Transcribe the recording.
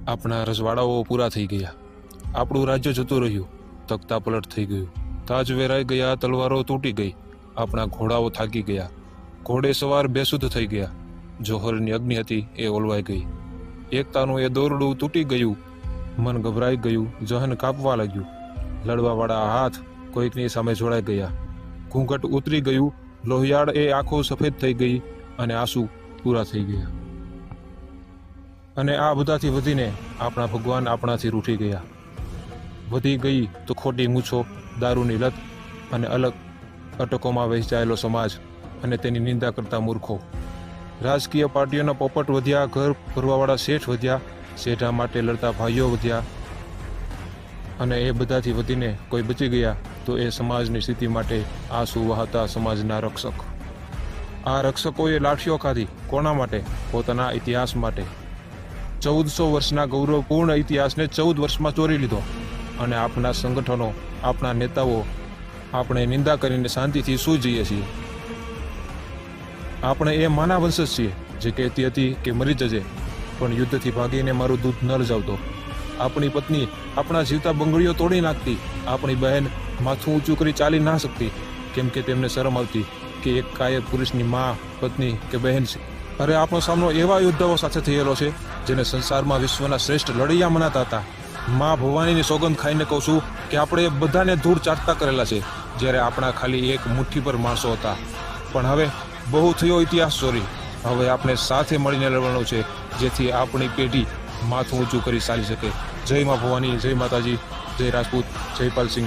આપણા રજવાડાઓ પૂરા થઈ ગયા, આપણું રાજ્ય જતું રહ્યું, તખ્તા પલટ થઈ ગયું, તાજ વેરાઈ ગયા, તલવારો તૂટી ગઈ, આપણા ઘોડાઓ થાકી ગયા, ઘોડે સવાર બેસુધ થઈ ગયા, જોહરની અગ્નિ હતી એ ઓલવાઈ ગઈ, એકતાનું એ દોરડું તૂટી ગયું, મન ગભરાઈ ગયું, જહન કાપવા લાગ્યું, લડવાવાળા હાથ કોઈકની સામે જોડાઈ ગયા, ઘૂંઘટ ઉતરી ગયું, લોહિયાળ એ આંખો સફેદ થઈ ગઈ અને આંસુ પૂરા થઈ ગયા. અને આ બધાથી વધીને આપણા ભગવાન આપણાથી રૂઠી ગયા. વધી ગઈ તો ખોટી મૂછો, દારૂની લત અને અલગ અટકોમાં વહેંચાયેલો સમાજ અને તેની નિંદા કરતા મૂર્ખો. રાજકીય પાર્ટીઓના પોપટ વધ્યા, ઘર ભરવાવાળા શેઠ વધ્યા, શેઠા માટે લડતા ભાઈઓ વધ્યા. અને એ બધાથી વધીને કોઈ બચી ગયા તો એ સમાજની સ્થિતિ માટે આંસુ વહાતા સમાજના રક્ષક. આ રક્ષકોએ લાઠીઓ ખાધી. કોના માટે? પોતાના ઇતિહાસ માટે. 1400 વર્ષના ગૌરવપૂર્ણ ઇતિહાસને 14 વર્ષમાં ચોરી લીધો. અને આપણા સંગઠનો, આપણા નેતાઓ આપણે નિંદા કરીને શાંતિથી સૂઈ જઈએ છીએ. આપણે એ માના વંશજ છીએ જે કહેતી હતી કે મરી જજે પણ યુદ્ધથી ભાગીને મારું દૂધ ન લજાવતો. આપણી પત્ની આપણા જીવતા બંગડીઓ તોડી નાખતી. આપણી બહેન માથું ઊંચું કરી ચાલી ના શકતી કેમ કે તેમને શરમ આવતી કે એક કાયર પુરુષની મા, પત્ની કે બહેન છે. અરે આપણો સામનો એવા યોદ્ધાઓ સાથે થયેલો છે જેને સંસારમાં વિશ્વના શ્રેષ્ઠ લડૈયા મનાતા હતા. મા ભવાનીની સોગંદ ખાઈને કહું છું કે આપણે બધાને ધૂળ ચાટતા કરેલા છે જ્યારે આપણા ખાલી એક મુઠ્ઠી પર માણસો હતા. પણ હવે બહુ થયો ઇતિહાસ ચોરી. હવે આપણે સાથે મળીને લડવાનું છે જેથી આપણી પેઢી માથું ઊંચું કરી ચાલી શકે. જય મા ભવાની, જય માતાજી, જય રાજપૂત, જય પાલસિંહ.